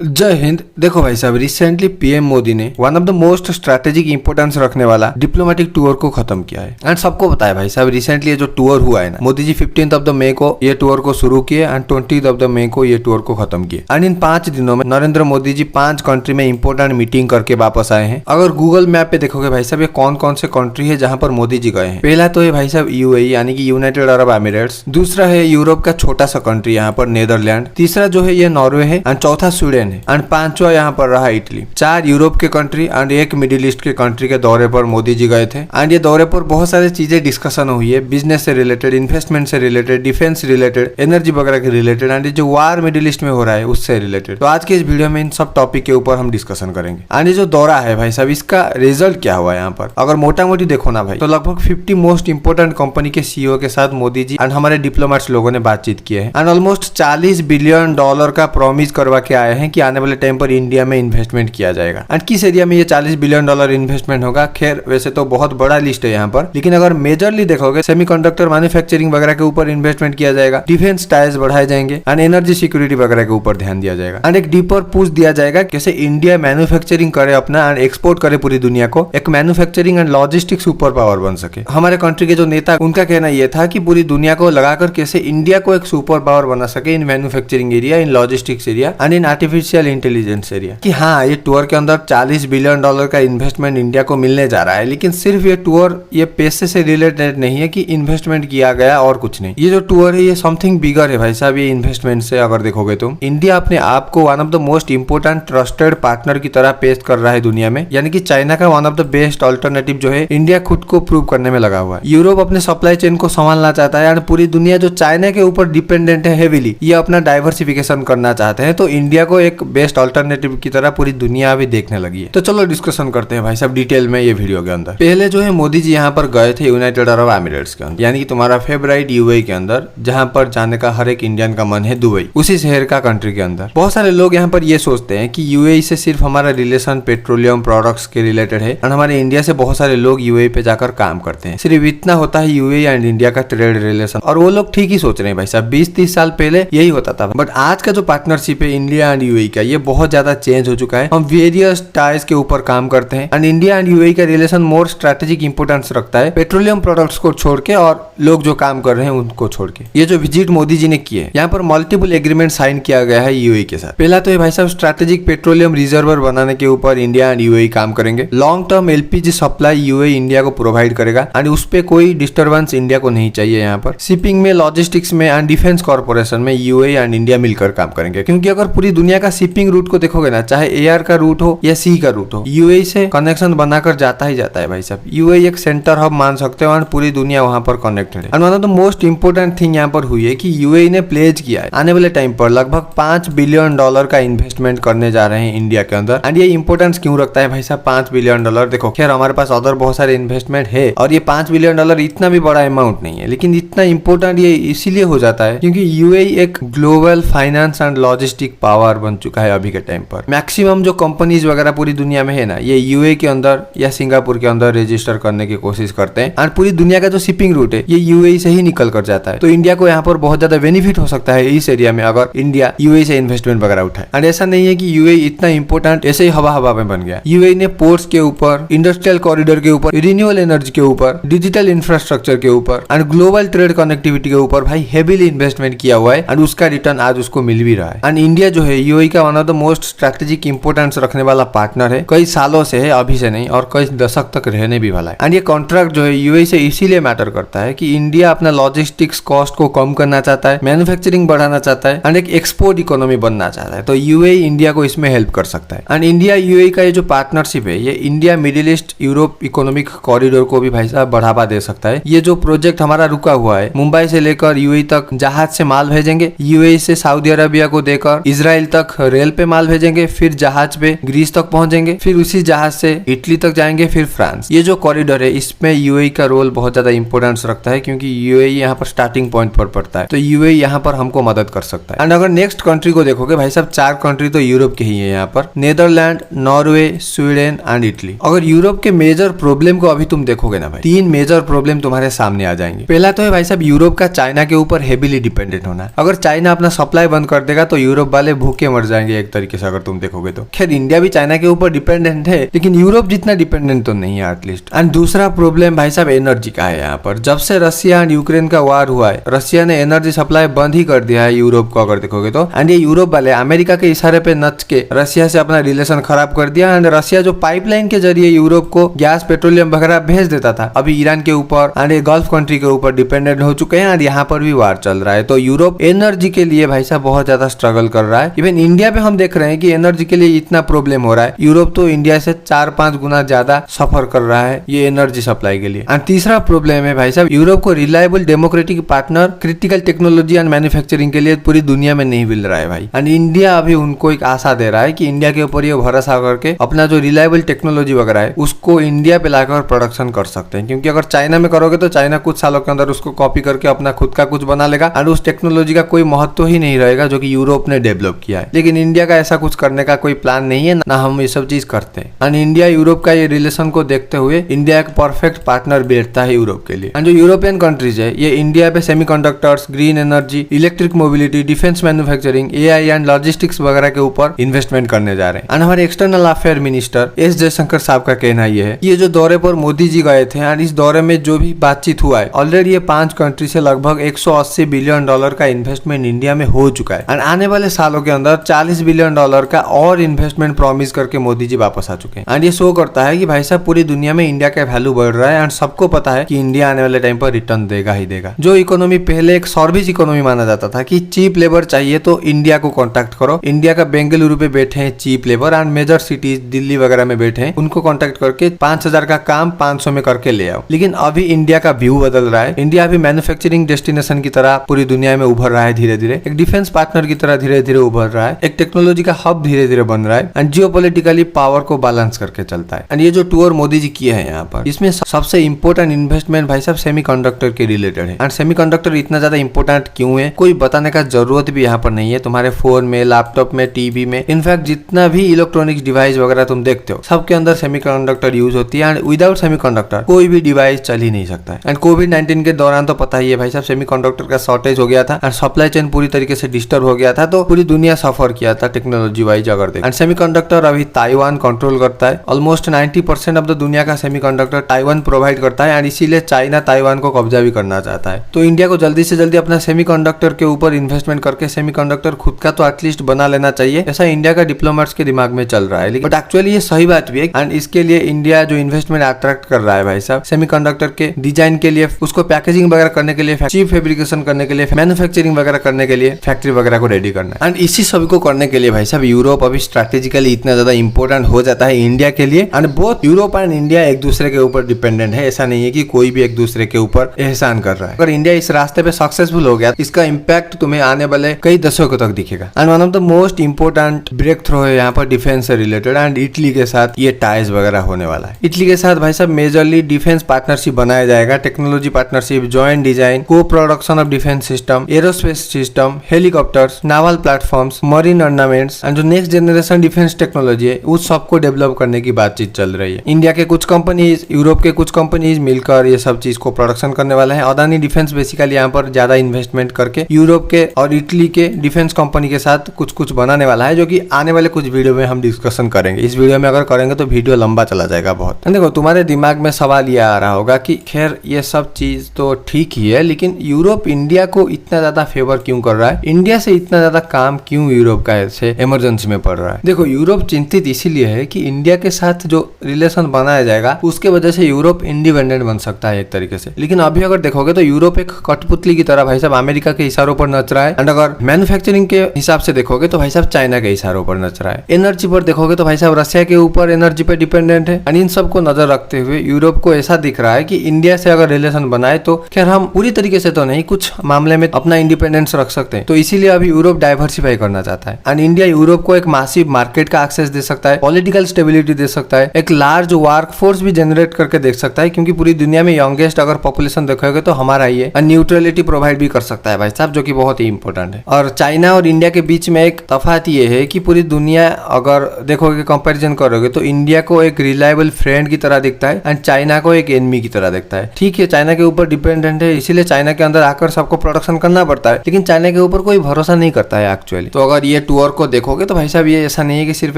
जय हिंद। देखो भाई साहब, रिसेंटली पीएम मोदी ने one of the most strategic importance रखने वाला डिप्लोमेटिक टूर को खत्म किया है। एंड सबको पता है भाई साहब, रिसेंटली ये जो टूर हुआ है ना, मोदी जी 15 ऑफ द मई को ये टूर को शुरू किए एंड 20 ऑफ द मई को ये टूर को खत्म किए। एंड इन 5 दिनों में नरेंद्र मोदी जी 5 कंट्री में इंपोर्टेंट मीटिंग करके वापस आए हैं। अगर गूगल मैप पे देखोगे भाई साहब, ये कौन कौन से कंट्री है जहाँ पर मोदी जी गए हैं। पहला तो है भाई साहब यूएई यानी कि यूनाइटेड अरब एमिरेट्स। दूसरा है यूरोप का छोटा सा कंट्री यहाँ पर नेदरलैंड। तीसरा जो है ये नॉर्वे है एंड चौथा स्वीडन है एंड पांचवा यहाँ पर रहा इटली। 4 यूरोप के कंट्री एंड 1 मिडिल ईस्ट के कंट्री के दौरे पर मोदी जी गए थे। एंड ये दौरे पर बहुत सारी चीजें डिस्कशन हुई है, बिजनेस से रिलेटेड, इन्वेस्टमेंट से रिलेटेड, डिफेंस रिलेटेड, एनर्जी वगैरह के रिलेटेड एंड जो वार मिडिल ईस्ट में हो रहा है उससे रिलेटेड। तो आज के इस वीडियो में इन सब टॉपिक के ऊपर हम डिस्कशन करेंगे। एंड ये जो दौरा है भाई साहब, इसका रिजल्ट क्या हुआ यहाँ पर अगर मोटा मोटी देखो ना भाई, तो लगभग 50 मोस्ट इंपोर्टेंट कंपनी के सीईओ के साथ मोदी जी एंड हमारे डिप्लोमेट्स लोगों ने बातचीत की है। एंड ऑलमोस्ट $40 बिलियन का प्रॉमिस करवा के आए हैं कि आने वाले टाइम पर इंडिया में इन्वेस्टमेंट किया जाएगा। एंड किस एरिया में ये $40 बिलियन इन्वेस्टमेंट होगा, खैर वैसे तो बहुत बड़ा लिस्ट है यहाँ पर, लेकिन अगर मेजरली देखोगे सेमीकंडक्टर मैन्युफैक्चरिंग वगैरह के ऊपर इन्वेस्टमेंट किया जाएगा, डिफेंस टाइज बढ़ाए जाएंगे एंड एनर्जी सिक्योरिटी वगैरह के ऊपर ध्यान दिया जाएगा। एंड एक डीपर पुश दिया जाएगा कैसे इंडिया मैन्युफैक्चरिंग करे अपना एंड एक्सपोर्ट करे पूरी दुनिया को, एक manufacturing and logistic super power बन सके। हमारे कंट्री के जो नेता, उनका कहना यह था कि पूरी दुनिया को लगाकर कैसे इंडिया को एक सुपर पावर बना सके in manufacturing area, in logistics area and in artificial intelligence area. कि हाँ, ये टूर के अंदर $40 बिलियन का इन्वेस्टमेंट इंडिया को मिलने जा रहा है, लेकिन सिर्फ ये टूर ये पैसे से रिलेटेड नहीं है कि इन्वेस्टमेंट किया गया और कुछ नहीं। ये जो टूर है ये समथिंग बिगर है भाई साहब। ये इन्वेस्टमेंट से अगर देखोगे तो इंडिया अपने आप को one of the most important trusted partner की तरह पेश कर रहा है दुनिया में, यानी कि चाइना का one of the best alternative जो है, इंडिया खुद को प्रूव करने में लगा हुआ है। यूरोप अपने सप्लाई चेन को संभालना चाहता है एंड पूरी दुनिया जो चाइना के ऊपर डिपेंडेंट है हेवीली, ये अपना डाइवर्सिफिकेशन करना चाहते हैं। तो इंडिया को एक बेस्ट ऑल्टरनेटिव की तरह पूरी दुनिया भी देखने लगी है। तो चलो डिस्कशन करते हैं भाई साहब डिटेल में ये वीडियो के अंदर। पहले जो है मोदी जी यहाँ पर गए थे यूनाइटेड अरब एमिरेट्स के अंदर, यानी कि तुम्हारा फेवरेट यूएई के अंदर, जहाँ पर जाने का हर एक इंडियन का मन है, दुबई, उसी शहर का कंट्री के अंदर। बहुत सारे लोग यहाँ पर ये सोचते हैं कि यूएई से सिर्फ हमारा रिलेशन पेट्रोलियम प्रोडक्ट्स के रिलेटेड है एंड हमारे इंडिया से बहुत सारे लोग यूएई पे जाकर काम करते हैं, सिर्फ इतना होता है यूएई एंड इंडिया का ट्रेड रिलेशन। और वो लोग ठीक ही सोच रहे हैं भाई साहब, 20-30 साल पहले यही होता था, बट आज का जो पार्टनरशिप है इंडिया एंड यूएई का, ये बहुत ज्यादा चेंज हो चुका है। हम वेरियस टाइज के ऊपर काम करते हैं एंड इंडिया एंड यूएई का रिलेशन मोर स्ट्रेटेजिक इंपोर्टेंस रखता है, पेट्रोलियम प्रोडक्ट्स को छोड़ के और लोग जो काम कर रहे हैं उनको छोड़ के। ये जो विजिट मोदी जी ने किए, यहाँ पर मल्टीपल एग्रीमेंट साइन किया गया है यूएई के साथ। पहला तो ये भाई साहब स्ट्रेटेजिक पेट्रोलियम रिजर्वर बनाने के ऊपर इंडिया एंड यूएई काम करेंगे। Long term LPG supply UAE India को प्रोवाइड करेगा एंड उस पे कोई डिस्टर्बेंस इंडिया को नहीं चाहिए। यहाँ पर शिपिंग में, लॉजिस्टिक्स में एंड डिफेंस कॉर्पोरेशन में यूएई एंड इंडिया मिलकर काम करेंगे, क्योंकि अगर पूरी दुनिया का शिपिंग रूट को देखोगे ना, चाहे एयर का रूट हो या सी का रूट हो, यूएई से कनेक्शन बनाकर जाता ही जाता है भाई साहब। यूएई एक सेंटर हब मान सकते हो और पूरी दुनिया वहां पर कनेक्टेड है। And one of the most important thing यहाँ पर हुई है कि यूएई ने प्लेज किया है आने वाले टाइम पर लगभग $5 बिलियन का इन्वेस्टमेंट करने जा रहे हैं इंडिया के अंदर। एंड ये इंपोर्टेंस क्यों रखता है भाई साहब $5 बिलियन? देखो खैर हमारे पास अदर बहुत सारे इन्वेस्टमेंट है और ये $5 बिलियन इतना भी बड़ा अमाउंट नहीं है, लेकिन इतना इंपोर्टेंट ये इसीलिए हो जाता है क्योंकि यूएई एक global finance and logistic power बन चुका है अभी के टाइम पर। मैक्सिमम जो कंपनीज वगैरह पूरी दुनिया में है ना, ये यूएई के अंदर या सिंगापुर के अंदर रजिस्टर करने की कोशिश करते हैं एंड पूरी दुनिया का जो शिपिंग रूट है ये यूएई से ही निकल कर जाता है। तो इंडिया को यहाँ पर बहुत ज्यादा बेनिफिट हो सकता है इस एरिया में अगर इंडिया यूएई से इन्वेस्टमेंट वगैरह उठाए। एंड ऐसा नहीं है कि यूएई इतना इंपोर्टेंट ऐसे ही हवा हवा में बन गया। यूएई ने पोर्ट्स के ऊपर, इंडस्ट्रियल कॉरिडोर के ऊपर, रिन्यूएबल एनर्जी के ऊपर, डिजिटल इंफ्रास्ट्रक्चर के ऊपर एंड ग्लोबल ट्रेड कनेक्टिविटी के ऊपर भाई हेवीली इन्वेस्टमेंट किया हुआ है एंड उसका रिटर्न आज उसको मिल भी रहा है। एंड इंडिया जो है यूएई का one of the most strategic importance रखने वाला पार्टनर है, कई सालों से है, अभी से नहीं, और कई दशक तक रहने भी वाला है। एंड ये कॉन्ट्रैक्ट जो है यूएई से इसीलिए मैटर करता है कि इंडिया अपना लॉजिस्टिक्स कॉस्ट को कम करना चाहता है, मैन्युफैक्चरिंग बढ़ाना चाहता है एंड एक एक्सपोर्ट इकोनॉमी बनना चाहता है। तो यूएई इंडिया को इसमें हेल्प कर सकता है। एंड इंडिया यूएई का ये जो पार्टनरशिप है, ये India middle east Europe economic corridor को भी भाई साहब बढ़ावा दे सकता है। ये जो प्रोजेक्ट हमारा रुका हुआ है, मुंबई से लेकर यूएई तक जहाज से माल भेजेंगे, यूएई से सऊदी अरेबिया को देकर इजराइल तक रेल पे माल भेजेंगे, फिर जहाज पे ग्रीस तक पहुंचेंगे, फिर उसी जहाज से इटली तक जाएंगे, फिर फ्रांस। ये जो कॉरिडोर है इसमें यूएई का रोल बहुत ज्यादा इंपोर्टेंस रखता है क्योंकि यूएई यहाँ पर स्टार्टिंग पॉइंट पर पड़ता है। तो यूएई यहाँ पर हमको मदद कर सकता है। एंड अगर नेक्स्ट कंट्री को देखोगे भाई साहब, 4 कंट्री तो यूरोप के ही है यहाँ पर, Netherland, Norway, Sweden and Italy. अगर यूरोप के मेजर प्रॉब्लम को अभी तुम देखोगे ना भाई, 3 मेजर प्रॉब्लम तुम्हारे सामने आ जाएंगे। पहला तो है भाई साहब यूरोप का चाइना के ऊपर हेवीली डिपेंडेंट होना है। अगर चाइना अपना सप्लाई बंद कर देगा तो यूरोप वाले भूखे मर जाएंगे एक तरीके से अगर तुम देखोगे तो। खैर इंडिया भी चाइना के ऊपर डिपेंडेंट है, लेकिन यूरोप जितना डिपेंडेंट तो नहीं है एटलीस्ट। एंड दूसरा प्रॉब्लम भाई साहब एनर्जी का है यहाँ पर। जब से रशिया एंड यूक्रेन का वार हुआ है, रशिया ने एनर्जी सप्लाई बंद ही कर दिया है यूरोप को अगर देखोगे तो। एंड ये यूरोप वाले अमेरिका के इशारे पे नच के रशिया से अपना रिलेशन खराब कर दिया। एंड रशिया जो पाइपलाइन के जरिए यूरोप को गैस पेट्रोलियम वगैरह भेज देता था, अभी ईरान के ऊपर एंड ये गल्फ कंट्री के ऊपर डिपेंडेंट हो चुके हैं। एंड यहाँ पर भी वार चल रहा है, तो यूरोप एनर्जी के लिए भाई साहब बहुत ज्यादा स्ट्रगल कर रहा है। इवन इंडिया पे हम देख रहे हैं कि एनर्जी के लिए इतना प्रॉब्लम हो रहा है, यूरोप तो इंडिया से 4-5 गुना ज्यादा सफर कर रहा है ये एनर्जी सप्लाई के लिए। एंड तीसरा प्रॉब्लम है भाई साहब, यूरोप को reliable democratic partner critical technology and manufacturing के लिए पूरी दुनिया में नहीं मिल रहा है भाई। एंड इंडिया अभी उनको एक आशा दे रहा है कि इंडिया के ऊपर ये भरोसा करके अपना जो रिलायबल टेक्नोलॉजी वगैरह है उसको इंडिया पे लाकर प्रोडक्शन कर सकते हैं। क्योंकि अगर चाइना में करोगे तो चाइना कुछ सालों के अंदर उसको कॉपी करके अपना खुद का कुछ बना लेगा और उस टेक्नोलॉजी का कोई महत्व ही नहीं रहेगा जो कि यूरोप ने डेवलप किया है। लेकिन इंडिया का ऐसा कुछ करने का कोई प्लान नहीं है, ना हम ये सब चीज करते हैं। एंड इंडिया यूरोप का ये रिलेशन को देखते हुए इंडिया एक परफेक्ट पार्टनर बैठता है यूरोप के लिए। एंड जो यूरोपियन कंट्रीज है ये इंडिया पे semiconductors, green energy, electric mobility, defence manufacturing, AI and logistics वगैरह के ऊपर इन्वेस्टमेंट करने जा रहे हैं। एंड हमारे external affair minister S Jaishankar साहब का कहना ये है, ये जो दौरे पर मोदी जी गए थे एंड इस दौरे में जो भी बातचीत हुआ है ऑलरेडी ये 5 कंट्री से लगभग 180 बिलियन डॉलर का इन्वेस्टमेंट इंडिया में हो चुका है। एंड आने वाले सालों के अंदर 40 बिलियन डॉलर का और इन्वेस्टमेंट प्रॉमिस करके मोदी जी वापस आ चुके हैं। एंड ये शो करता है कि भाई साहब पूरी दुनिया में इंडिया का वैल्यू बढ़ रहा है एंड सबको पता है कि इंडिया आने वाले टाइम पर रिटर्न देगा ही देगा। जो इकोनॉमी पहले एक सर्विस इकोनॉमी माना जाता था कि चीप लेबर चाहिए तो इंडिया को कॉन्टेक्ट करो, इंडिया का बेंगलुरु पे बैठे हैं cheap labour and major cities Delhi वगैरह में बैठे हैं, उनको कॉन्टेक्ट करके 5000 का काम 500 में करके ले आओ। लेकिन अभी इंडिया का व्यू बदल रहा है, इंडिया अभी मैन्युफैक्चरिंग डेस्टिनेशन की तरह पूरी दुनिया में उभर रहा है धीरे धीरे, एक डिफेंस पार्टनर की तरह धीरे धीरे उभर रहा है, एक टेक्नोलॉजी का हब धीरे धीरे बन रहा है एंड जियोपॉलिटिकली पावर को बैलेंस करके चलता है। एंड ये जो टूर मोदी जी किए हैं यहाँ पर, इसमें सबसे इंपॉर्टेंट इन्वेस्टमेंट भाई साहब सेमीकंडक्टर के रिलेटेड है। एंड सेमीकंडक्टर इतना ज्यादा इंपॉर्टेंट क्यों है कोई बताने का जरूरत भी यहाँ पर नहीं है। तुम्हारे फोन में, लैपटॉप में, टीवी में, इनफैक्ट जितना भी इलेक्ट्रॉनिक्स डिवाइस वगैरह तुम देखते हो सबके अंदर सेमीकंडक्टर यूज होती है। एंड विदाउट सेमीकंडक्टर कोई भी डिवाइस चल ही नहीं सकता है। एंड कोविड-19 के दौरान तो पता ही है भाई साहब सेमीकंडक्टर का शॉर्टेज हो गया था एंड सप्लाई चेन पूरी तरीके से डिस्टर्ब हो गया था, तो पूरी दुनिया सफर किया था टेक्नोलॉजी वाइज अगर देखें। एंड सेमीकंडक्टर अभी ताइवान कंट्रोल करता है, ऑलमोस्ट 90% ऑफ द दुनिया का सेमीकंडक्टर ताइवान प्रोवाइड करता है एंड इसीलिए चाइना ताइवान को कब्जा भी करना चाहता है। तो इंडिया को जल्दी से जल्दी अपना सेमीकंडक्टर के ऊपर इन्वेस्टमेंट करके सेमीकंडक्टर खुद का तो एटलीस्ट बना लेना चाहिए, ऐसा इंडिया का डिप्लोमेट्स के दिमाग में चल रहा है। बट एक्चुअली ये सही बात भी है एंड इसके लिए इंडिया जो इन्वेस्टमेंट अट्रैक्ट कर रहा है भाई साहब सेमीकंडक्टर के डिजाइन के लिए, उसको पैकेजिंग वगैरह करने के लिए, चीप फैब्रिकेशन करने के लिए, मैन्युफैक्चरिंग वगैरह करने के लिए फैक्ट्री वगैरह को रेडी करना है। एंड इसी सभी को करने के लिए भाई साहब यूरोप अभी स्ट्रेटेजिकली इतना ज्यादा इंपॉर्टेंट हो जाता है इंडिया के लिए। And both Europe and India एक दूसरे के ऊपर डिपेंडेंट है, ऐसा नहीं है कि कोई भी एक दूसरे के ऊपर एहसान कर रहा है। अगर इंडिया इस रास्ते पे सक्सेसफुल हो गया इसका इम्पैक्ट तुम्हें आने वाले कई दशकों तक दिखेगा। And one of the most important breakthrough है यहाँ पर डिफेंस से रिलेटेड एंड इटली के साथ ये टाइज वगैरह होने वाला है। इटली के साथ भाई साहब मेजरली डिफेंस पार्टनरशिप बनाया जाएगा, टेक्नोलॉजी पार्टनरशिप, जॉइंट डिजाइन, को production of defence system, aerospace system, helicopters, novel platforms, marine ornaments and जो नेक्स्ट जनरेशन डिफेंस टेक्नोलॉजी है उस सबको डेवलप करने की बातचीत चल रही है। इंडिया के कुछ कंपनीज, यूरोप के कुछ कंपनीज मिलकर ये सब चीज को प्रोडक्शन करने वाले हैं। अदानी डिफेंस बेसिकली यहाँ पर ज्यादा इन्वेस्टमेंट करके यूरोप के और इटली के डिफेंस कंपनी के साथ कुछ कुछ बनाने वाला है, जो कि आने वाले कुछ वीडियो में हम डिस्कशन करेंगे। इस वीडियो में अगर करेंगे तो वीडियो लंबा चला जाएगा बहुत। देखो तुम्हारे दिमाग में सवाल ये आ रहा होगा कि खैर ये सब चीज तो ठीक ही है, लेकिन यूरोप इंडिया को इतना ज्यादा फेवर क्यों कर रहा है, इंडिया से इतना ज्यादा काम क्यों यूरोप का ऐसे इमरजेंसी में पड़ रहा है। देखो यूरोप चिंतित इसीलिए है कि इंडिया के साथ जो रिलेशन बनाया जाएगा उसके वजह से यूरोप इंडिपेंडेंट बन सकता है एक तरीके से। लेकिन अभी अगर देखोगे तो यूरोप एक कठपुतली की तरह भाई साहब अमेरिका के इशारों पर नच रहा है। एंड अगर मैन्युफैक्चरिंग के हिसाब से देखोगे तो भाई साहब चाइना के इशारों पर नच रहा है। एनर्जी पर देखोगे तो भाई साहब रशिया के ऊपर एनर्जी पे डिपेंडेंट है। एंड इन सबको नजर रखते हुए यूरोप को ऐसा दिख रहा है कि इंडिया से अगर रिलेशन बनाए तो खैर हम पूरी तरीके से तो नहीं, कुछ मामले में अपना इंडिपेंडेंस रख सकते हैं। तो इसीलिए अभी यूरोप डाइवर्सिफाई करना चाहता है एंड इंडिया यूरोप को एक मासिव मार्केट का एक्सेस दे सकता है, पॉलिटिकल स्टेबिलिटी दे सकता है, एक लार्ज वर्क फोर्स भी जनरेट करके देख सकता है, क्योंकि पूरी दुनिया में यंगेस्ट अगर पॉपुलेशन देखोगे तो हमारा ही है। न्यूट्रलिटी प्रोवाइड भी कर सकता है भाई साहब, जो कि बहुत ही इंपॉर्टेंट है। और चाइना और इंडिया के बीच में एक तफात ये है कि पूरी दुनिया अगर देखोगे, कंपैरिजन करोगे तो इंडिया को एक रिलायबल फ्रेंड की तरह दिखता है एंड चाइना को एक एनिमी की तरह दिखता है। ठीक है, चाइना के ऊपर डिपेंडेंट है, इसीलिए चाइना के अंदर आकर सबको प्रोडक्शन करना पड़ता है, लेकिन चाइना के ऊपर कोई भरोसा नहीं करता है एक्चुअली। तो अगर ये टूर को देखोगे तो भाई साहब ये ऐसा नहीं है कि सिर्फ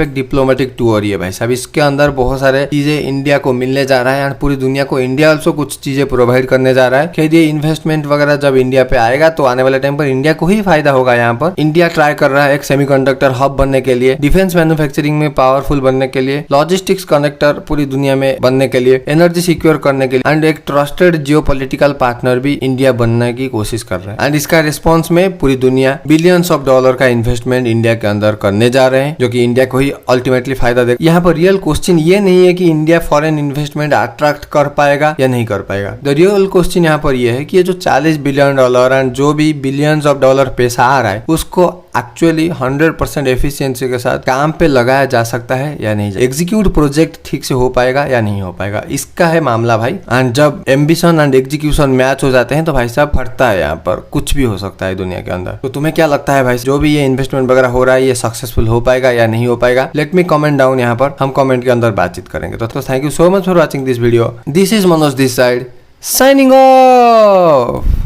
एक डिप्लोमेटिक टूर ही है भाई साहब, इसके अंदर बहुत सारे चीजें इंडिया को मिलने जा रहा है एंड पूरी दुनिया को इंडिया ऑल्सो कुछ चीजें प्रोवाइड करने जा रहा है। कह दिए इन्वेस्टमेंट वगैरह जब इंडिया पे आएगा तो आने वाले टाइम पर इंडिया को ही फायदा होगा। यहाँ पर इंडिया ट्राई कर रहा है एक सेमीकंडक्टर हब बनने के लिए, डिफेंस मैन्युफैक्चरिंग में पावरफुल बनने के लिए, लॉजिस्टिक्स कनेक्टर पूरी दुनिया में बनने के लिए, एनर्जी सिक्योर करने के लिए एंड एक ट्रस्टेड जियोपॉलिटिकल पार्टनर भी इंडिया बनने की कोशिश कर रहा है। एंड इसका रिस्पॉन्स में पूरी दुनिया बिलियंस ऑफ डॉलर का इन्वेस्टमेंट इंडिया के अंदर करने जा रहे हैं, जो कि इंडिया को ही अल्टीमेटली फायदा देगा। यहाँ पर रियल क्वेश्चन ये नहीं है कि इंडिया फॉरेन इन्वेस्टमेंट अट्रैक्ट कर पाएगा या नहीं कर पाएगा। द रियल क्वेश्चन यहाँ पर यह है कि ये जो $40 बिलियन एंड जो भी बिलियंस ऑफ डॉलर पैसा आ रहा है उसको एक्चुअली 100% एफिशिएंसी के साथ काम पे लगाया जा सकता है या नहीं, एग्जीक्यूट प्रोजेक्ट ठीक से हो पाएगा या नहीं हो पाएगा, इसका है मामला भाई। एंड जब एम्बिशन एंड एग्जीक्यूशन मैच हो जाते हैं तो भाई साहब फटता है, यहाँ पर कुछ भी हो सकता है दुनिया के अंदर। तो तुम्हें क्या लगता है भाई, जो भी ये इन्वेस्टमेंट वगैरह हो रहा है ये सक्सेसफुल हो पाएगा या नहीं हो पाएगा? लेट मी कमेंट डाउन, यहाँ पर हम कमेंट के अंदर बातचीत करेंगे। तो thank you so much for watching this video. This is Manoj this side signing off.